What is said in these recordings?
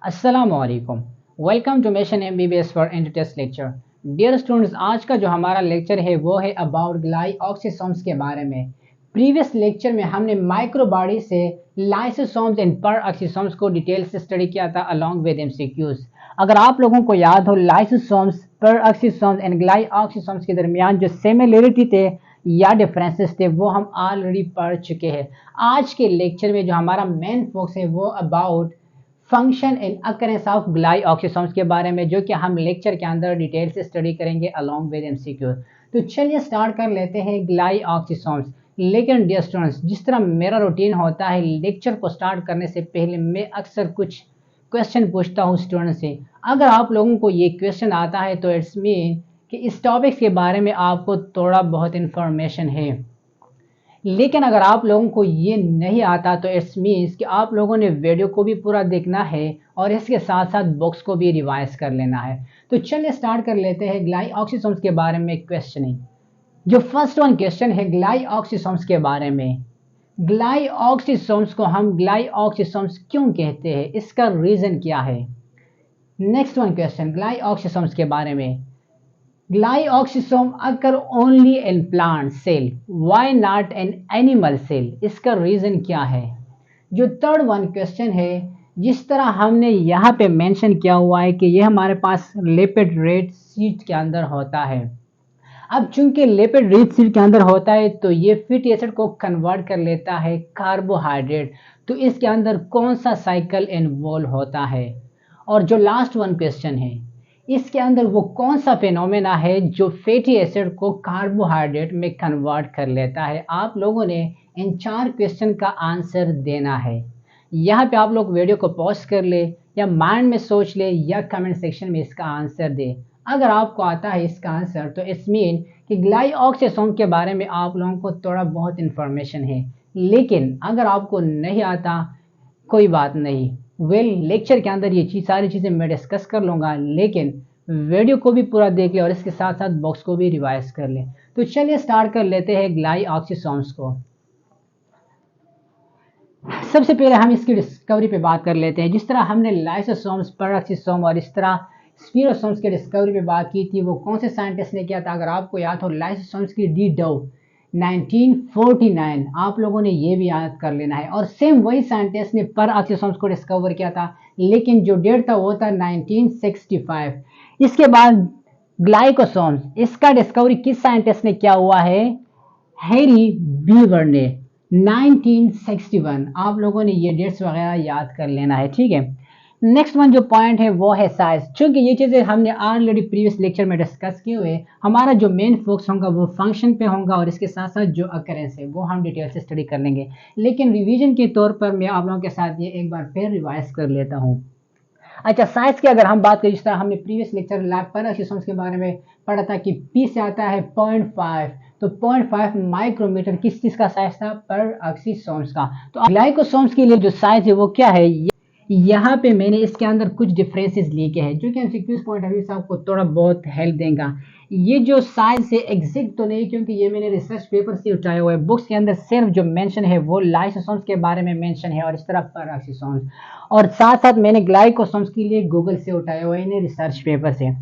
अस्सलामुअलैकुम। Welcome to mission MBBS for and test lecture. Dear students, आज का जो हमारा लेक्चर है वो है अबाउट ग्लाइऑक्सिसोम्स के बारे में। प्रीवियस लेक्चर में हमने माइक्रोबॉडी से लाइसोसोम्स एंड परऑक्सिसोम्स को डिटेल से स्टडी किया था अलोंग विद एमसीक्यूज। अगर आप लोगों को याद हो, लाइसोसोम्स, परऑक्सिसोम्स एंड ग्लाइऑक्सिसोम्स के दरमियान जो सिमिलरिटी थे या डिफरेंसेस थे वो हम ऑलरेडी पढ़ चुके हैं। आज के लेक्चर में जो हमारा मेन फोकस है वो about function and occurrence of glyoxysomes के बारे में, जो कि हम लेक्चर के अंदर डिटेल से स्टडी करेंगे अलोंग विद एमसीक्यू। तो चलिए स्टार्ट कर लेते हैं ग्लाइऑक्सिसोम्स। लेकिन डियर स्टूडेंट्स, जिस तरह मेरा रूटीन होता है, लेक्चर को स्टार्ट करने से पहले मैं अक्सर कुछ क्वेश्चन पूछता हूँ स्टूडेंट से। अगर आप लोगों को ये क्वेश्चन आता है तो इट्स मीन कि इस टॉपिक्स के बारे में आपको थोड़ा बहुत इंफॉर्मेशन है। लेकिन अगर आप लोगों को ये नहीं आता तो इट्स मीन्स कि आप लोगों ने वीडियो को भी पूरा देखना है और इसके साथ साथ बुक्स को भी रिवाइज कर लेना है। तो चलिए स्टार्ट कर लेते हैं ग्लाइऑक्सिसोम्स के बारे में क्वेश्चनिंग। जो फर्स्ट वन क्वेश्चन है ग्लाइऑक्सिसोम्स के बारे में। ग्लाइऑक्सिसोम्स को हम ग्लाइऑक्सिसोम्स क्यों कहते हैं, इसका रीजन क्या है। नेक्स्ट वन क्वेश्चन ग्लाइऑक्सिसोम्स के बारे में। Glyoxysome occur only in plant cell, why not in animal cell, इसका रीजन क्या है। जो थर्ड वन क्वेश्चन है, जिस तरह हमने यहाँ पे मेंशन किया हुआ है कि ये हमारे पास लिपिड रेड सीड के अंदर होता है। अब चूंकि लिपिड रिच सीड के अंदर होता है तो ये फैटी एसिड को कन्वर्ट कर लेता है कार्बोहाइड्रेट। तो इसके अंदर कौन सा साइकिल इन्वॉल्व होता है। और जो लास्ट वन क्वेश्चन है, इसके अंदर वो कौन सा फिनोमेना है जो फैटी एसिड को कार्बोहाइड्रेट में कन्वर्ट कर लेता है। आप लोगों ने इन 4 क्वेश्चन का आंसर देना है। यहाँ पे आप लोग वीडियो को पॉज कर ले या माइंड में सोच ले या कमेंट सेक्शन में इसका आंसर दे। अगर आपको आता है इसका आंसर तो इट्स मीन कि ग्लाइऑक्सिसोम के बारे में आप लोगों को थोड़ा बहुत इंफॉर्मेशन है। लेकिन अगर आपको नहीं आता, कोई बात नहीं, लेक्चर के अंदर ये सारी चीज़ें मैं डिस्कस कर लूँगा, लेकिन वीडियो को भी पूरा देख ले और इसके साथ साथ बॉक्स को भी रिवाइज कर ले। तो चलिए स्टार्ट कर लेते हैं ग्लाइऑक्सिसोम्स को। सबसे पहले हम इसकी डिस्कवरी पे बात कर लेते हैं। जिस तरह हमने लाइसोसोम्स, परऑक्सिसोम और इस तरह स्पिरोसोम्स की डिस्कवरी पे बात की थी, वो कौन से साइंटिस्ट ने किया था। अगर आपको याद हो, लाइसोसोम्स की डी डो 1949, आप लोगों ने ये भी याद कर लेना है। और सेम वही साइंटिस्ट ने परऑक्सिसोम्स को डिस्कवर किया था, लेकिन जो डेट था वो था 1965। इसके बाद ग्लाइकोसोम्स, इसका डिस्कवरी किस साइंटिस्ट ने किया हुआ है, हैरी बीवर ने 1961। आप लोगों ने ये डेट्स वगैरह याद कर लेना है, ठीक है। नेक्स्ट वन जो पॉइंट है वो है साइज। चूंकि ये चीज़ें हमने ऑलरेडी प्रीवियस लेक्चर में डिस्कस किए हुए, हमारा जो मेन फोकस होगा वो फंक्शन पे होगा और इसके साथ साथ जो अकरेंस है वो हम डिटेल से स्टडी कर लेंगे। लेकिन रिवीजन के तौर पर मैं आप लोगों के साथ ये एक बार फिर रिवाइज कर लेता हूँ। अच्छा, साइज की अगर हम बात करें, जिस तरह हमने प्रीवियस लेक्चर लैब परऑक्सिसोम्स के बारे में पढ़ा था कि पी से आता है 0.5, तो 0.5 माइक्रोमीटर किस चीज़ का साइज था, परऑक्सिसोम्स का। तो ग्लाइकोसोम्स के लिए जो साइज है वो क्या है, यहाँ पे मैंने इसके अंदर कुछ डिफरेंसेस लिखे हैं जो कि एमसीक्यूज पॉइंट ऑफ व्यू से आपको थोड़ा बहुत हेल्प देगा। ये जो साइज है एग्जैक्ट तो नहीं, क्योंकि ये मैंने रिसर्च पेपर से उठाया हुआ है। बुक्स के अंदर सिर्फ जो मेंशन है वो लाइसोसोम्स के बारे में मेंशन है और इस तरह परऑक्सिसोम्स, और साथ साथ मैंने ग्लाइकोसोम्स के लिए गूगल से उठाया हुआ है इन्हें रिसर्च पेपर से।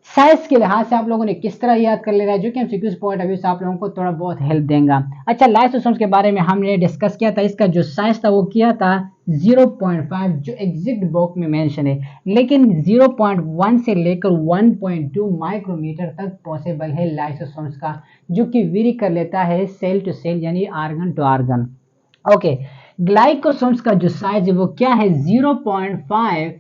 साइज के लिहाज से आप लोगों ने किस तरह याद कर लेना है, जो कि एमसीक्यूज पॉइंट ऑफ व्यू से आप लोगों को थोड़ा बहुत हेल्प देगा। अच्छा, लाइसोसोम्स के बारे में हमने डिस्कस किया था, इसका जो साइज था वो किया था 0.5, जो एग्जैक्ट बुक में मेंशन है। लेकिन 0.1 से लेकर 1.2 माइक्रोमीटर तक पॉसिबल है लाइसोसोम्स का, जो कि वेरी कर लेता है सेल टू सेल यानी आर्गन टू आर्गन। ओके, ग्लाइकोसोम्स का जो साइज है वो क्या है, 0.5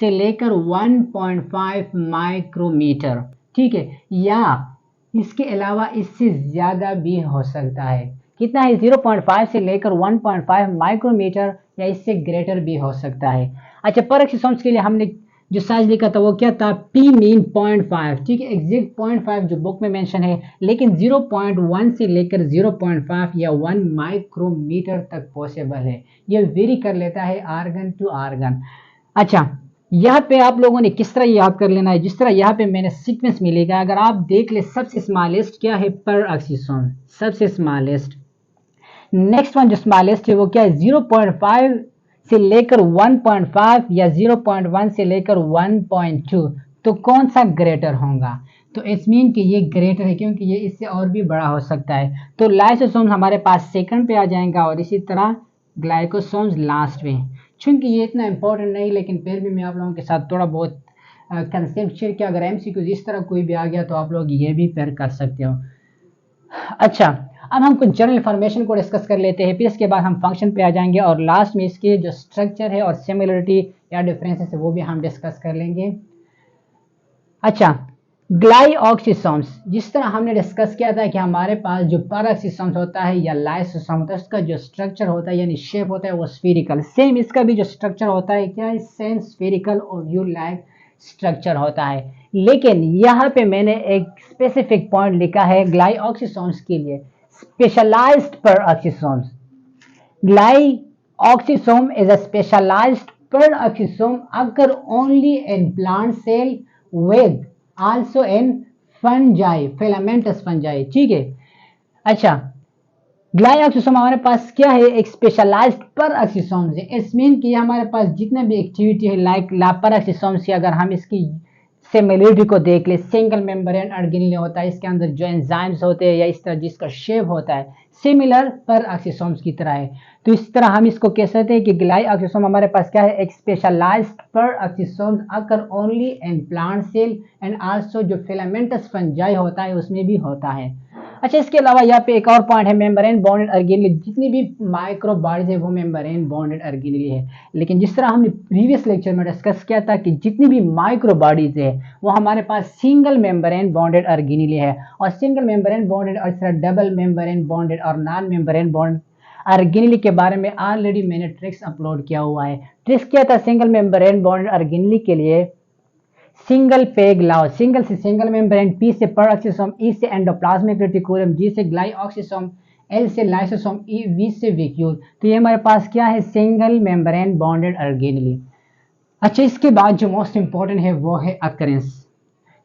से लेकर 1.5 माइक्रोमीटर, ठीक है, या इसके अलावा इससे ज़्यादा भी हो सकता है। कितना है, 0.5 से लेकर 1.5 माइक्रोमीटर या इससे ग्रेटर भी हो सकता है। अच्छा, परऑक्सिसोम्स के लिए हमने जो साइज लिखा था वो क्या था, पी मीन 0.5, ठीक है, एग्जैक्ट 0.5 जो बुक में मेंशन है। लेकिन 0.1 से लेकर 0.5 या 1 माइक्रोमीटर तक पॉसिबल है। ये वेरी कर लेता है आर्गन टू आर्गन। अच्छा, यहाँ पे आप लोगों ने किस तरह याद कर लेना है, जिस तरह यहाँ पे मैंने सीक्वेंस मिलेगा। अगर आप देख ले, सबसे स्मॉलेस्ट क्या है, परऑक्सिसोम सबसे स्मॉलेस्ट। नेक्स्ट वन जो स्मॉलेस्ट है वो क्या है, 0.5 से लेकर 1.5 या 0.1 से लेकर 1.2, तो कौन सा ग्रेटर होगा? तो इट्स मीन कि ये ग्रेटर है, क्योंकि ये इससे और भी बड़ा हो सकता है। तो लाइसोसोम्स हमारे पास सेकंड पे आ जाएगा और इसी तरह ग्लाइकोसोम्स लास्ट में। चूंकि ये इतना इंपॉर्टेंट नहीं, लेकिन फिर भी मैं आप लोगों के साथ थोड़ा बहुत कंसेप्ट शेयर किया। अगर एमसीक्यूज इस तरह कोई भी आ गया तो आप लोग ये भी फिर कर सकते हो। अच्छा, अब हम कुछ जनरल इन्फॉर्मेशन को डिस्कस कर लेते हैं, फिर इसके बाद हम फंक्शन पे आ जाएंगे और लास्ट में इसके जो स्ट्रक्चर है और सिमिलरिटी या डिफरेंसेस है वो भी हम डिस्कस कर लेंगे। अच्छा, ग्लाइऑक्सिसोम्स, जिस तरह हमने डिस्कस किया था कि हमारे पास जो पैराक्सिसोम्स होता है या लाइसोसोम होता है, उसका जो स्ट्रक्चर होता है यानी शेप होता है वो स्फेरिकल। सेम इसका भी जो स्ट्रक्चर होता है क्या है? सेम स्फेरिकल और यू लाइक स्ट्रक्चर होता है। लेकिन यहाँ पे मैंने एक स्पेसिफिक पॉइंट लिखा है ग्लाइऑक्सिसोम्स के लिए, specialised पैराक्सिसोम्स। Glyoxysome is a specialized peroxisome occur only in plant cell with also in fungi, filamentous fungi। ठीक है। अच्छा, ग्लाइऑक्सिसोम हमारे पास क्या है? एक स्पेशलाइज्ड पैराक्सिसोम्स है। इट्स मीन कि हमारे पास जितने भी एक्टिविटी है लाइक पैराक्सिसोम्स की, अगर हम इसकी सिमिलरिटी को देख ले, सिंगल मेम्ब्रेन ऑर्गेनेल होता है, इसके अंदर जो एंजाइम्स होते हैं या इस तरह जिसका शेप होता है सिमिलर पैराक्सिसोम्स की तरह है। तो इस तरह हम इसको कह सकते हैं कि ग्लाइऑक्सिसोम हमारे पास क्या है? एक specialized peroxisomes occur only in plant cell and also जो फिलामेंटस फंजाई होता है उसमें भी होता है। अच्छा, इसके अलावा यहाँ पे एक और पॉइंट है, मेम्ब्रेन बॉन्डेड ऑर्गेनेली। जितनी भी माइक्रो बॉडीज है वो मेम्ब्रेन बॉन्डेड ऑर्गेनेली है। लेकिन जिस तरह हमने प्रीवियस लेक्चर में डिस्कस किया था कि जितनी भी माइक्रो बॉडीज है वो हमारे पास सिंगल मेम्ब्रेन बॉन्डेड ऑर्गेनेली है, और सिंगल मेम्ब्रेन बॉन्डेड और इस तरह डबल मेम्ब्रेन बॉन्डेड और नॉन मेम्ब्रेन बॉन्ड ऑर्गेनेली के बारे में ऑलरेडी मैंने ट्रिक्स अपलोड किया हुआ है। ट्रिक्स किया था सिंगल मेम्ब्रेन बॉन्डेड ऑर्गेनेली के लिए, सिंगल पेग लाओ, सिंगल से सिंगल मेम्ब्रेन, पी से पैराक्सिसोम, ई से एंडोप्लाज्मिक रेटिकुलम, जी से ग्लाइऑक्सिसोम, एल से लाइसोसोम, ई वी से वैक्यूल। तो ये हमारे पास क्या है? Single membrane bonded organelle. अच्छा, इसके बाद जो मोस्ट इंपॉर्टेंट है वो है अकरेंस।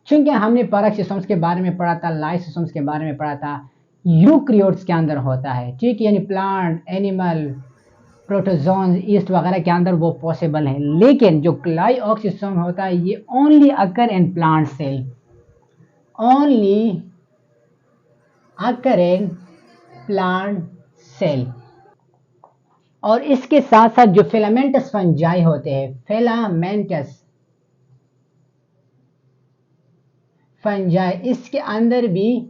चूंकि हमने पैराक्सिसोम्स के बारे में पढ़ा था, लाइसोसोम्स के बारे में पढ़ा था, यूक्रियोट्स के अंदर होता है, ठीक है, यानी प्लांट, एनिमल, प्रोटोजोन, ईस्ट वगैरह के अंदर वो पॉसिबल है। लेकिन जो ग्लाइऑक्सिसोम होता है ये only occur in plant cell, only occur in plant cell. और इसके साथ साथ जो फिलामेंटस फंजाई होते हैं, फिलामेंटस फंजाई, इसके अंदर भी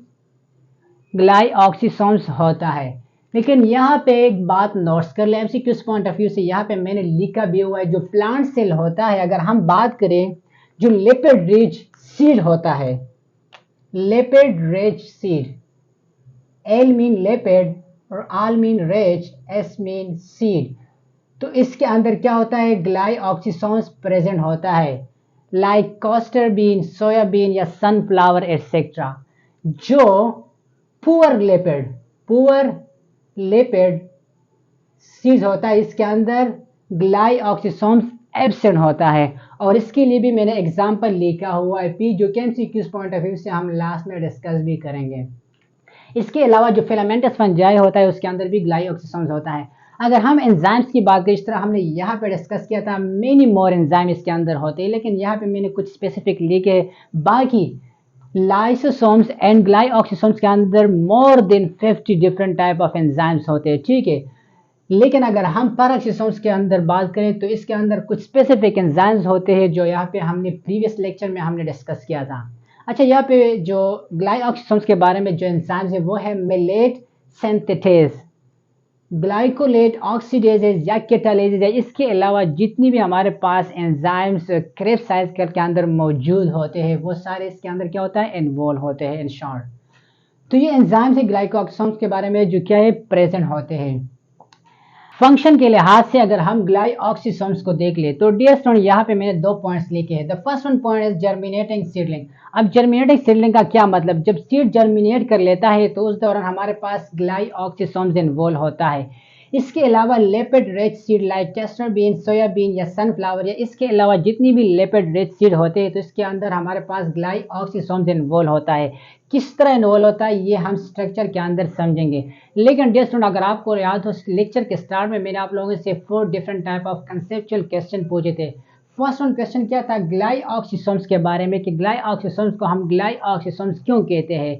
ग्लाइऑक्सिसोम्स होता है। लेकिन यहाँ पे एक बात नोट्स कर लें एमसीक्यूज पॉइंट ऑफ व्यू से, यहाँ पे मैंने लिखा भी हुआ है जो प्लांट सेल होता है, अगर हम बात करें जो लिपिड रिच सीड होता है, lipid rich seed, L mean lipid और R mean rich, S mean seed. तो इसके अंदर क्या होता है? ग्लाइऑक्सिसोम्स प्रेजेंट होता है, लाइक कॉस्टर बीन, सोयाबीन या सनफ्लावर एटसेट्रा। जो पुअर लिपिड सीड होता है इसके अंदर ग्लाइऑक्सिसोम्स एब्सेंट होता है। और इसके लिए भी मैंने एग्जांपल लिखा हुआ है पी, जो कि एमसीक्यूज पॉइंट ऑफ व्यू से हम लास्ट में डिस्कस भी करेंगे। इसके अलावा जो फिलामेंटस फंजाई होता है उसके अंदर भी ग्लाइऑक्सिसोम्स होता है। अगर हम एंजाइम्स की बात करें, इस तरह हमने यहाँ पे डिस्कस किया था, मेनी मोर एंजाइम इसके अंदर होते हैं, लेकिन यहाँ पे मैंने कुछ स्पेसिफिक लिखे। बाकी लाइसोसोम्स एंड ग्लाइऑक्सिसोम्स के अंदर more than 50 different type of enzymes होते हैं, ठीक है। लेकिन अगर हम पैराक्सिसोम्स के अंदर बात करें तो इसके अंदर कुछ स्पेसिफिक एंजाइम्स होते हैं जो यहाँ पे हमने प्रीवियस लेक्चर में हमने डिस्कस किया था। अच्छा, यहाँ पे जो ग्लाइऑक्सिसोम्स के बारे में जो एंजाइम्स है वो है मेलेट सिंथेटेज, ग्लाइकोलेट ऑक्सीडेजेज या कैटालेजेज है। इसके अलावा जितनी भी हमारे पास एंजाइम्स क्रेब साइकिल के अंदर मौजूद होते हैं वो सारे इसके अंदर क्या होता है? इन्वॉल्व होते हैं इन शॉर्ट। तो ये एंजाइम्स है ग्लाइकोऑक्सिसोम्स के बारे में जो क्या है? प्रेजेंट होते हैं। फंक्शन के लिहाज से अगर हम ग्लाइऑक्सिसोम्स को देख ले तो डियर स्टूडेंट यहाँ पे मैंने 2 पॉइंट्स लिखे हैं। The first one point is germinating seedling. अब जर्मिनेटिंग सीडलिंग का क्या मतलब? जब सीड जर्मिनेट कर लेता है तो उस दौरान हमारे पास ग्लाइऑक्सिसोम्स इन्वॉल्व होता है। इसके अलावा Lapid rich seed like castor bean, soybean या सनफ्लावर, या इसके अलावा जितनी भी लेपिड रिच सीड होते हैं तो इसके अंदर हमारे पास ग्लाइऑक्सिसोम्स इन्वॉल्व होता है। किस तरह इन्वॉल्व होता है ये हम स्ट्रक्चर के अंदर समझेंगे। लेकिन डियर स्टूडेंट, अगर आपको याद हो लेक्चर के स्टार्ट में मैंने आप लोगों से 4 different type of conceptual question पूछे थे। फर्स्ट वन क्वेश्चन क्या था, ग्लाइऑक्सिसोम्स के बारे में, कि ग्लाइऑक्सिसोम्स को हम ग्लाइऑक्सिसोम्स क्यों कहते हैं।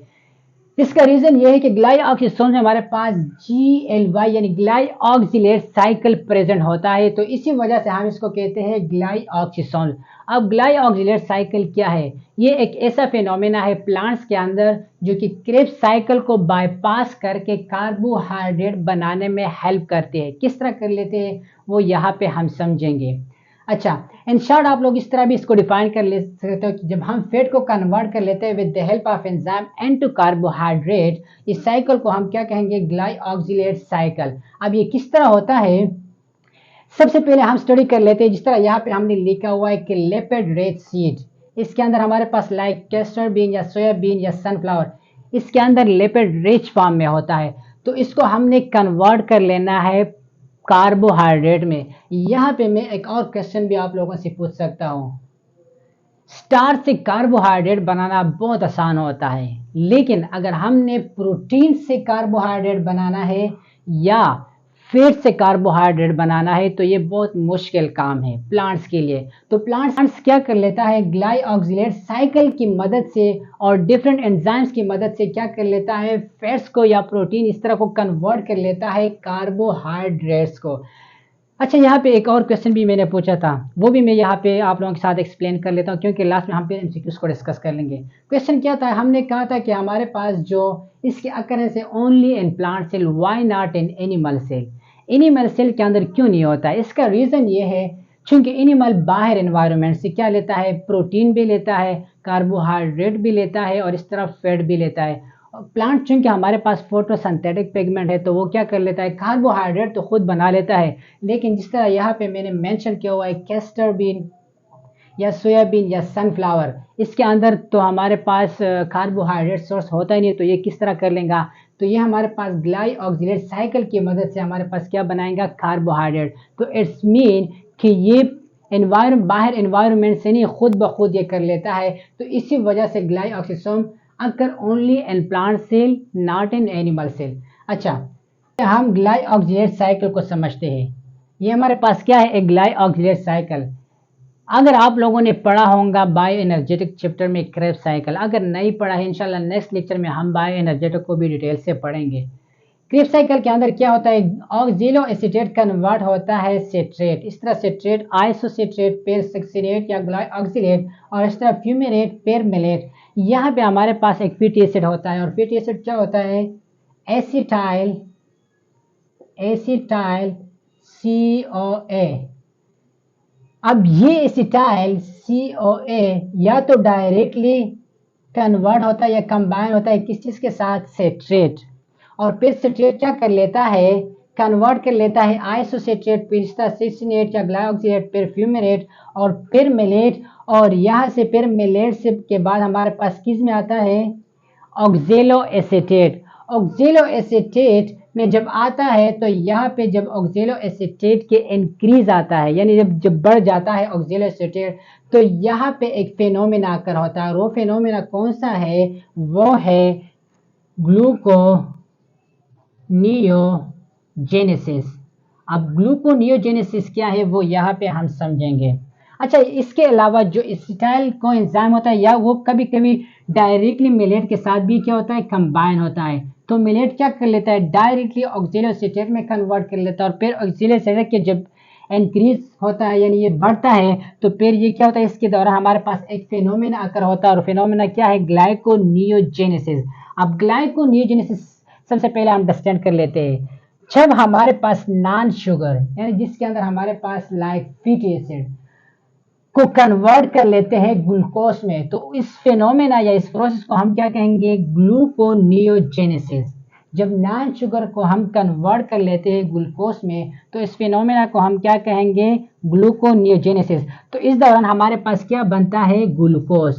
इसका रीजन ये है कि ग्लाइऑक्सिसोम्स में हमारे पास GLY यानी ग्लाइऑक्सिलेट साइकिल प्रेजेंट होता है, तो इसी वजह से हम इसको कहते हैं ग्लाइऑक्सिसोम्स। अब ग्लाइऑक्सिलेट साइकिल क्या है, ये एक ऐसा फिनोमेना है प्लांट्स के अंदर जो कि क्रेब्स साइकिल को बाईपास करके कार्बोहाइड्रेट बनाने में हेल्प करते हैं। किस तरह कर लेते हैं वो यहाँ पे हम समझेंगे। अच्छा, इन शॉर्ट आप लोग इस तरह भी इसको डिफाइन कर ले सकते हो कि जब हम फैट को कन्वर्ट कर लेते हैं with the help of enzyme into carbohydrate, इस साइकिल को हम क्या कहेंगे, ग्लाइऑक्सिलेट साइकिल। अब ये किस तरह होता है, सबसे पहले हम स्टडी कर लेते हैं। जिस तरह यहाँ पे हमने लिखा हुआ है कि लेपिड रिच सीड, इसके अंदर हमारे पास लाइक कैस्टर बीन या सोयाबीन या सनफ्लावर, इसके अंदर लेपिड रिच फॉर्म में होता है, तो इसको हमने कन्वर्ट कर लेना है कार्बोहाइड्रेट में। यहाँ पे मैं एक और क्वेश्चन भी आप लोगों से पूछ सकता हूँ। स्टार्च से कार्बोहाइड्रेट बनाना बहुत आसान होता है, लेकिन अगर हमने प्रोटीन से कार्बोहाइड्रेट बनाना है या फैट से कार्बोहाइड्रेट बनाना है तो ये बहुत मुश्किल काम है प्लांट्स के लिए। तो प्लांट्स क्या कर लेता है, ग्लाइऑक्सिलेट साइकिल की मदद से और डिफरेंट एंजाइम्स की मदद से क्या कर लेता है, फैट्स को या प्रोटीन इस तरह को कन्वर्ट कर लेता है कार्बोहाइड्रेट्स को। अच्छा, यहाँ पे एक और क्वेश्चन भी मैंने पूछा था, वो भी मैं यहाँ पे आप लोगों के साथ एक्सप्लेन कर लेता हूँ, क्योंकि लास्ट में हम पे एमसीक्यूज को डिस्कस कर लेंगे। क्वेश्चन क्या था, हमने कहा था कि हमारे पास जो इसकी अकरेंस है only in plant cell, why not in animal cell. Animal cell के अंदर क्यों नहीं होता है, इसका रीज़न ये है चूंकि एनिमल बाहर एनवायरनमेंट से क्या लेता है, प्रोटीन भी लेता है, कार्बोहाइड्रेट भी लेता है और इस तरह फैट भी लेता है। प्लांट चूंकि हमारे पास फोटोसिंथेटिक पिगमेंट है तो वो क्या कर लेता है, कार्बोहाइड्रेट तो खुद बना लेता है, लेकिन जिस तरह यहाँ पे मैंने मेंशन किया हुआ है कैस्टर बीन या सोयाबीन या सनफ्लावर, इसके अंदर तो हमारे पास कार्बोहाइड्रेट सोर्स होता ही नहीं, तो ये किस तरह कर लेगा, तो ये हमारे पास ग्लाइऑक्सिलेट साइकिल की मदद से हमारे पास क्या बनाएगा, कार्बोहाइड्रेट। तो इट्स मीन कि ये बाहर एनवायरनमेंट से नहीं खुद ब खुद ये कर लेता है, तो इसी वजह से glyoxysome occur only in plant cell not in animal cell. अच्छा, हम ग्लाइऑक्सिलेट साइकिल को समझते हैं। ये हमारे पास क्या है, एक ग्लाइऑक्सिलेट साइकिल। अगर आप लोगों ने पढ़ा होगा बायो एनर्जेटिक चैप्टर में क्रेब्स साइकिल, अगर नहीं पढ़ा है इंशाल्लाह नेक्स्ट लेक्चर में हम बायो एनर्जेटिक को भी डिटेल से पढ़ेंगे। क्रेब्स साइकिल के अंदर क्या होता है, ऑक्सिलो एसीटेट कन्वर्ट होता है सेट्रेट, इस तरह सेट्रेट आइसोसेट्रेट पेर सक्सिनेट या ग्लाइऑक्सिलेट, और इस तरह फ्यूमेरेट पेर मेलेट। यहाँ पे हमारे पास एक फैटी एसिड होता है, और फैटी एसिड क्या होता है, एसिटाइल CoA। अब ये एसिटाइल CoA या तो डायरेक्टली कन्वर्ट होता है या कंबाइन होता है किस चीज के साथ, सेट्रेट, और फिर सेट्रेट क्या कर लेता है, कन्वर्ट कर लेता है आइसोसेट्रेट पिस्ता सिक्सिनेट या ग्लाइऑक्सिलेट फिर फ्यूमेरेट और फिर मेलेट, और यहाँ से फिर मेलेट से के बाद हमारे पास किस में आता है, ऑक्जेलो एसीटेट। ऑक्जेलो एसीटेट में जब आता है तो यहाँ पे जब ऑक्जेलो एसीटेट के इंक्रीज आता है, यानी जब बढ़ जाता है ऑक्जेलो एसीटेट, तो यहाँ पे एक फेनोमेना आकर होता है, और वो फेनोमेना कौन सा है, वो है ग्लूकोनियोजेनेसिस। अब ग्लूकोनियोजेनेसिस क्या है वो यहाँ पे हम समझेंगे। अच्छा, इसके अलावा जो एसिटाइल कोएंजाइम होता है या वो कभी कभी डायरेक्टली मिलेट के साथ भी क्या होता है, कंबाइन होता है, तो मिलेट क्या कर लेता है, डायरेक्टली ऑक्सिलो एसीटेट में कन्वर्ट कर लेता है, और फिर ऑक्सिलो एसीटेट के जब इंक्रीज होता है यानी ये बढ़ता है तो फिर ये क्या होता है, इसके दौरान हमारे पास एक फिनोमेना आकर होता है, और फिनोमेना क्या है, ग्लाइकोनियोजेनेसिस। अब ग्लाइकोनियोजेनेसिस सबसे पहले हम अंडरस्टैंड कर लेते हैं, जब हमारे पास नॉन शुगर यानी जिसके अंदर हमारे पास लाइक फैटी एसिड को कन्वर्ट कर लेते हैं ग्लूकोज में, तो इस फिनोमेना या इस प्रोसेस को हम क्या कहेंगे, ग्लूकोनियोजेनेसिस। जब नॉन शुगर को हम कन्वर्ट कर लेते हैं ग्लूकोज में तो इस फिनोमेना को हम क्या कहेंगे, ग्लूकोनियोजेनेसिस। तो इस दौरान हमारे पास क्या बनता है, ग्लूकोज।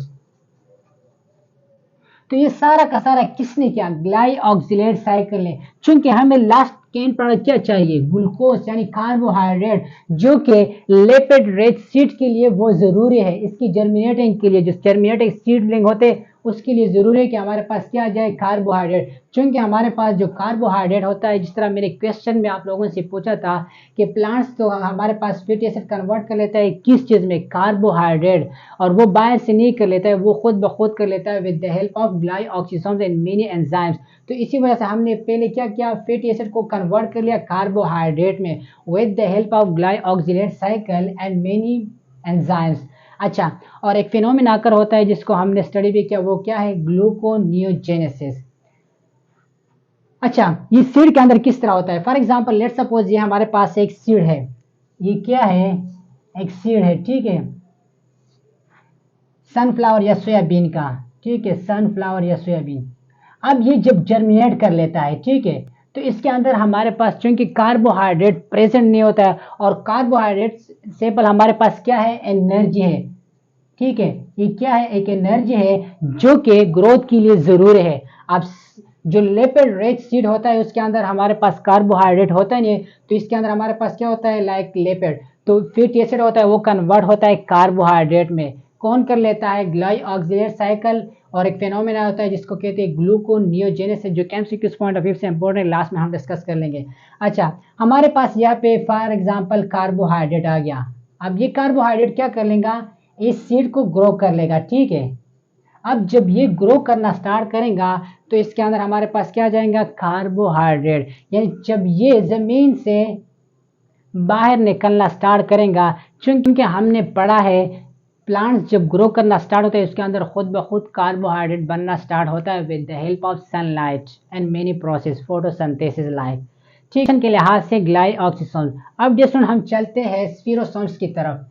तो ये सारा का सारा किसने किया, ग्लाइऑक्सिलेट साइकिल ने। चूंकि हमें लास्ट कैन प्रोडक्ट क्या चाहिए, ग्लूकोज यानी कार्बोहाइड्रेट, जो कि लिपिड रिच सीड के लिए वो ज़रूरी है। इसकी जर्मिनेटिंग के लिए जो जर्मिनेटिंग सीडलिंग होते हैं उसके लिए ज़रूरी है कि हमारे पास क्या आ जाए, कार्बोहाइड्रेट। चूँकि हमारे पास जो कार्बोहाइड्रेट होता है, जिस तरह मेरे क्वेश्चन में आप लोगों से पूछा था कि प्लांट्स तो हमारे पास फैटी एसिड कन्वर्ट कर लेता है किस चीज़ में, कार्बोहाइड्रेट, और वो बाहर से नहीं कर लेता है, वो खुद ब खुद कर लेता है with the help of glyoxysomes and many enzymes. तो इसी वजह से हमने पहले क्या किया, फैटी एसिड को कन्वर्ट कर लिया कार्बोहाइड्रेट में with the help of glyoxylate cycle and many enzymes. अच्छा, और एक फिनोमेना आकर होता है जिसको हमने स्टडी भी किया, वो क्या है, ग्लूकोनियोजेनेसिस। अच्छा, ये सीड के अंदर किस तरह होता है, फॉर एग्जांपल लेट सपोज ये हमारे पास एक सीड है, ये क्या है, एक सीड है, ठीक है, सनफ्लावर या सोयाबीन का, ठीक है, सनफ्लावर या सोयाबीन। अब ये जब जर्मिनेट कर लेता है, ठीक है, तो इसके अंदर हमारे पास चूंकि कार्बोहाइड्रेट प्रेजेंट नहीं होता है, और कार्बोहाइड्रेट से पहले हमारे पास क्या है, एनर्जी है, ठीक है, ये क्या है, एक एनर्जी है जो कि ग्रोथ के लिए जरूरी है। अब जो लिपिड रिच सीड होता है उसके अंदर हमारे पास कार्बोहाइड्रेट होता नहीं है, तो इसके अंदर हमारे पास क्या होता है, लाइक लिपिड, तो फैटी एसिड होता है वो कन्वर्ट होता है कार्बोहाइड्रेट में, कौन कर लेता है, ग्लाइऑक्सिलेट साइकिल। और एक फेनोमेना होता है जिसको कहते हैं ग्लूकोनियोजेनेसिस, जो केमिस्ट्री पॉइंट ऑफ व्यू से इंपॉर्टेंट, लास्ट में हम डिस्कस कर लेंगे। अच्छा, हमारे पास यहाँ पे फॉर एग्जांपल कार्बोहाइड्रेट आ गया। अब ये कार्बोहाइड्रेट क्या कर लेगा, इस सीड को ग्रो कर लेगा, ठीक है। अब जब ये ग्रो करना स्टार्ट करेगा तो इसके अंदर हमारे पास क्या आ जाएगा, कार्बोहाइड्रेट, यानी जब ये जमीन से बाहर निकलना स्टार्ट करेगा, क्योंकि हमने पढ़ा है प्लांट्स जब ग्रो करना स्टार्ट होता है उसके अंदर खुद ब खुद कार्बोहाइड्रेट बनना स्टार्ट होता है with the help of sunlight and many process photosynthesis like, ठीक है, के लिहाज से ग्लाइऑक्सिसोम्स। अब जैसे हम चलते हैं स्फीरोसोम्स की तरफ।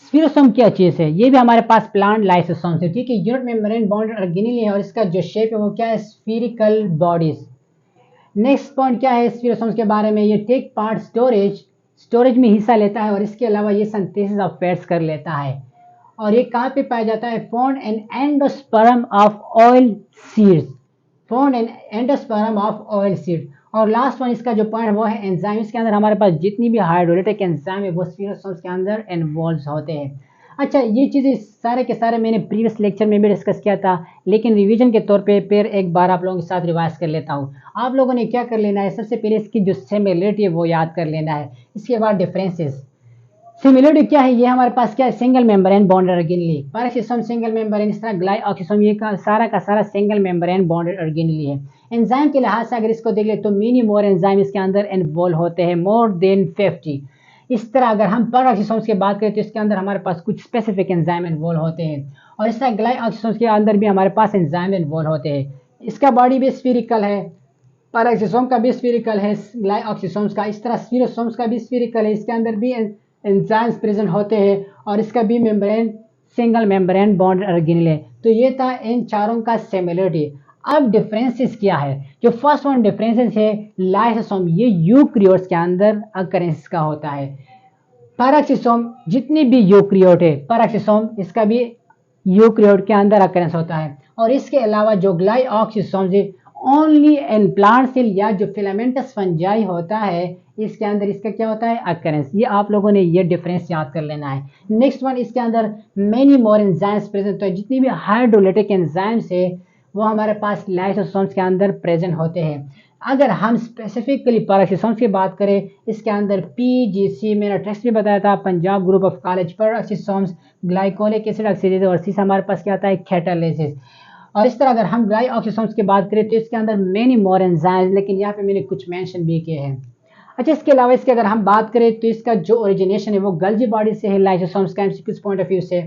स्फीरोसोम क्या चीज है, ये भी हमारे पास प्लांट लाइसोसोम है, ठीक है, यूनिट मेम्ब्रेन बॉन्डेड ऑर्गेनेली है, और इसका जो शेप है वो क्या है, स्फीरिकल बॉडीज। नेक्स्ट पॉइंट क्या है स्फीरोसोम्स के बारे में, ये टेक पार्ट स्टोरेज में हिस्सा लेता है, और इसके अलावा ये सिंथेसिस ऑफ फैट्स कर लेता है। और ये कहाँ पे पाया जाता है, found in endosperm of oil seeds, found in endosperm of oil seed. और लास्ट वन इसका जो पॉइंट वो है एंजाइम, इसके अंदर हमारे पास जितनी भी हाइड्रोलिटिक एंजाइम है वो स्फीरोसोम्स के अंदर इन्वॉल्व होते हैं। अच्छा, ये चीज़ें सारे के सारे मैंने प्रीवियस लेक्चर में भी डिस्कस किया था, लेकिन रिवीजन के तौर पे फिर एक बार आप लोगों के साथ रिवाइज कर लेता हूँ। आप लोगों ने क्या कर लेना है, सबसे पहले इसकी जो सिमिलरिटी है वो याद कर लेना है, इसके बाद डिफरेंसेस। सिमिलरिटी क्या है, ये हमारे पास क्या है, single membrane bonded organelle, peroxisome single membrane, इस तरह ग्लाइऑक्सिसोम ये का सारा सिंगल मेम्ब्रेन बॉन्डेड ऑर्गेनेली है। एंजाइम के लिहाज से अगर इसको देख ले तो मेनी मोर एंजाइम इसके अंदर इन्वॉल्व होते हैं, मोर देन 50। इस तरह अगर हम पैरासिसोम्स की बात करें तो इसके अंदर हमारे पास कुछ स्पेसिफिक एंजाइम इन्वॉल्व होते हैं, और इस तरह ग्लाइऑक्सिसोम्स के अंदर भी हमारे पास एंजाइम इन्वॉल्व होते हैं। इसका बॉडी भी स्फीरिकल है, पैरासिसोम का भी स्फीरिकल है, ग्लाइऑक्सिसोम्स का, इस तरह स्फीरोसोम्स का भी स्फीरिकल है, इसके अंदर भी एंजाइम्स प्रेजेंट होते हैं, और इसका भी membrane single membrane bond organelle है। तो ये था इन चारों का सिमिलरिटी। अब डिफरेंसेस क्या है, जो फर्स्ट वन डिफरेंसेस है, लाइसोसोम ये यूकैरियोट्स के अंदर अकरेंस का होता है। पैराक्सिसोम जितनी भी यूकैरियोट है, पैराक्सिसोम इसका भी यूकैरियोट के अंदर अकरेंस होता है। और इसके अलावा जो ग्लाइऑक्सिसोम है ओनली इन प्लांट सेल या जो फिलामेंटस फंजाई होता है इसके अंदर इसका क्या होता है, अकरेंस। ये आप लोगों ने ये डिफरेंस याद कर लेना है। नेक्स्ट वन, इसके अंदर मेनी मोर एंजाइम्स प्रेजेंट, तो जितनी भी हाइड्रोलिटिक एंजाइम्स है वो हमारे पास लाइसोसोम्स के अंदर प्रेजेंट होते हैं। अगर हम स्पेसिफिकली पैराक्सिसोम्स की बात करें, इसके अंदर पीजीसी मैंने टेक्स्ट भी बताया था, Punjab group of college, peroxisomes glycolic acid oxidase, और सी हमारे पास क्या आता है, कैटालिसिस। और इस तरह अगर हम ग्लाइऑक्सिसोम्स की बात करें तो इसके अंदर मेनी मोर एंजाइम्स, लेकिन यहाँ पे मैंने कुछ मेंशन भी किए हैं। अच्छा, इसके अलावा इसके अगर हम बात करें तो इसका जो ओरिजिनेशन है वो गल्जी बॉडी से है, लाइसोसोम्स का एमसीक्यू पॉइंट ऑफ व्यू से,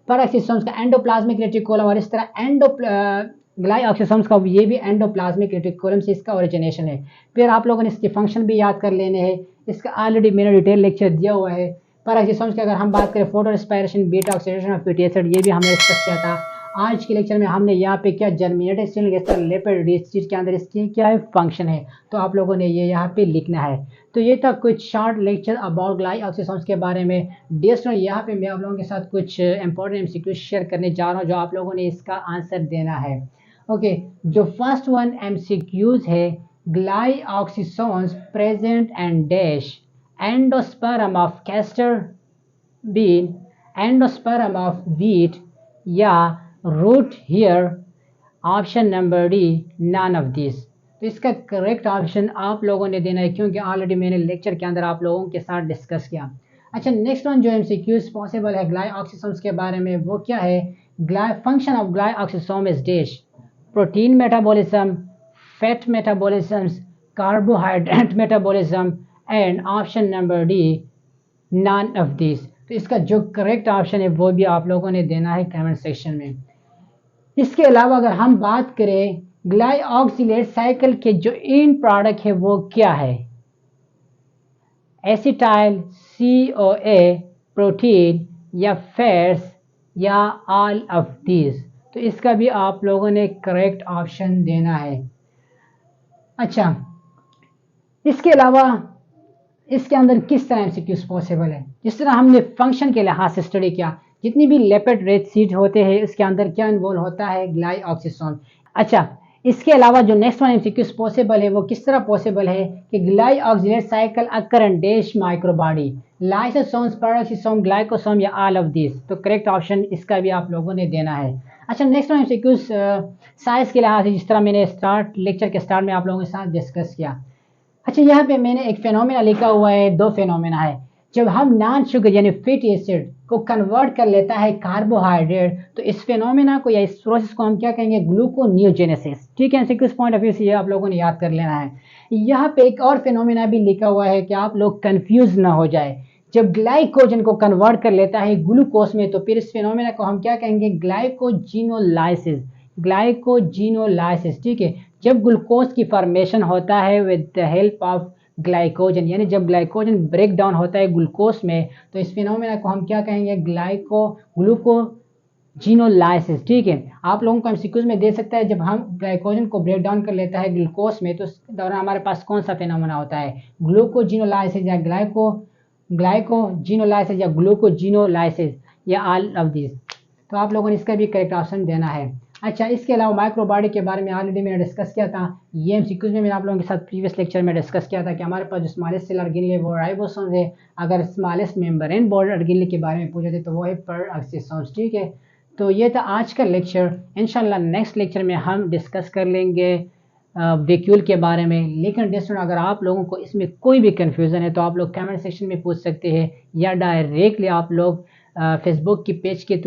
पैराक्सिसोम्स का एंडोप्लाज्मिक रेटिकुलम, और इस तरह ग्लाइऑक्सिसोम्स का ये भी एंडोप्लाज्मिक रेटिकुलम से इसका ओरिजिनेशन है। फिर आप लोगों ने इसके फंक्शन भी याद कर लेने हैं, इसका ऑलरेडी मैंने डिटेल लेक्चर दिया हुआ है। पैराक्सिसोम्स की अगर हम बात करें, photo respiration, beta oxidation of fatty acid, ये भी हमने डिस्कस किया था। आज के लेक्चर में हमने यहाँ पे क्या germinated cell lipid rich seed के अंदर इसकी क्या है, फंक्शन है, तो आप लोगों ने ये यहाँ पे लिखना है। तो ये था कुछ शॉर्ट लेक्चर अबाउट ग्लाइऑक्सिसोम्स के बारे में। डियर स्टूडेंट, यहाँ पे मैं आप लोगों के साथ कुछ इंपॉर्टेंट एमसीक्यू शेयर करने जा रहा हूँ जो आप लोगों ने इसका आंसर देना है। ओके, जो फर्स्ट वन एमसीक्यूज है glyoxysomes present and dash endosperm of castor bean, endosperm of wheat या root hair. Option number D, none of this. तो इसका करेक्ट ऑप्शन आप लोगों ने देना है, क्योंकि ऑलरेडी मैंने लेक्चर के अंदर आप लोगों के साथ डिस्कस किया। अच्छा, नेक्स्ट वन जो एमसीक्यूज पॉसिबल है ग्लाइऑक्सिसोम्स के बारे में, वो क्या है? Function of glyoxysome is dash, protein metabolism, fat metabolism, carbohydrate metabolism, and option number D, none of this. तो इसका जो करेक्ट ऑप्शन है वो भी आप लोगों ने देना है कमेंट सेक्शन में। इसके अलावा अगर हम बात करें ग्लाइऑक्सिलेट साइकिल के जो इन प्रोडक्ट है वो क्या है? एसिटाइल CoA, प्रोटीन या फैट्स या ऑल ऑफ दिस। तो इसका भी आप लोगों ने करेक्ट ऑप्शन देना है। अच्छा, इसके अलावा इसके अंदर किस तरह एमसीक्यूज पॉसिबल है? जिस तरह हमने फंक्शन के लिहाज से स्टडी किया, जितनी भी लिपिड रिच सीड होते हैं इसके अंदर क्या इन्वॉल्व होता है? ग्लाइऑक्सिसोम। अच्छा, इसके अलावा जो नेक्स्ट वन एमसीक्यूज पॉसिबल है वो किस तरह पॉसिबल है कि glyoxylate cycle occur in dash microbody, lysosomes, peroxisome, glycosome या ऑल ऑफ दिस। तो करेक्ट ऑप्शन इसका भी आप लोगों ने देना है। अच्छा, नेक्स्ट वन एमसीक्यूज साइज के लिहाज से, जिस तरह मैंने लेक्चर के स्टार्ट में आप लोगों के साथ डिस्कस किया। अच्छा, यहाँ पे मैंने एक फेनोमेना लिखा हुआ है, दो फेनोमेना है। जब हम नॉन शुगर यानी फैटी एसिड को कन्वर्ट कर लेता है कार्बोहाइड्रेट, तो इस फेनोमेना को या इस प्रोसेस को हम क्या कहेंगे? ग्लूकोनियोजेनेसिस। ठीक है, किस पॉइंट ऑफ व्यू से ये आप लोगों ने याद कर लेना है। यहाँ पे एक और फेनोमेना भी लिखा हुआ है कि आप लोग कंफ्यूज ना हो जाए। जब ग्लाइकोजन को कन्वर्ट कर लेता है ग्लूकोज में, तो फिर इस फेनोमेना को हम क्या कहेंगे? ग्लाइकोजिनोलाइसिस। ग्लाइकोजिनोलाइसिस, ठीक है। जब ग्लूकोज की फॉर्मेशन होता है with the help of glycogen, यानी जब ग्लाइकोजन ब्रेक डाउन होता है ग्लूकोज में, तो इस फिनोमेना को हम क्या कहेंगे? ग्लूकोजिनोलाइसिस। ठीक है, आप लोगों को एमसीक्यूज में दे सकता है जब हम ग्लाइकोजन को ब्रेक डाउन कर लेता है ग्लूकोज में, तो उस दौरान हमारे पास कौन सा फिनोमेना होता है? ग्लूकोजिनोलाइसिस या ग्लाइकोजिनोलाइसिस या ग्लूकोजिनोलाइसिस या ऑल ऑफ दिस। तो आप लोगों ने इसका भी करेक्ट ऑप्शन देना है। अच्छा, इसके अलावा माइक्रोबॉडी के बारे में ऑलरेडी मैंने डिस्कस किया था। ये एमसीक्यूज में मैंने आप लोगों के साथ प्रीवियस लेक्चर में डिस्कस किया था कि हमारे पास जो स्मॉलेस्ट सेल ऑर्गेनेल है वो राइबोसोम्स है। अगर स्मॉलेस्ट मेम्ब्रेन बॉडी ऑर्गेनेल के बारे में पूछे थे तो वो है पेरोक्सिसोम्स। ठीक है, तो ये था आज का लेक्चर। इंशाल्लाह नेक्स्ट लेक्चर में हम डिस्कस कर लेंगे वैक्यूल के बारे में। लेकिन स्टूडेंट, अगर आप लोगों को इसमें कोई भी कन्फ्यूज़न है तो आप लोग कमेंट सेक्शन में पूछ सकते हैं, या डायरेक्टली आप लोग फेसबुक की पेज के थ्रू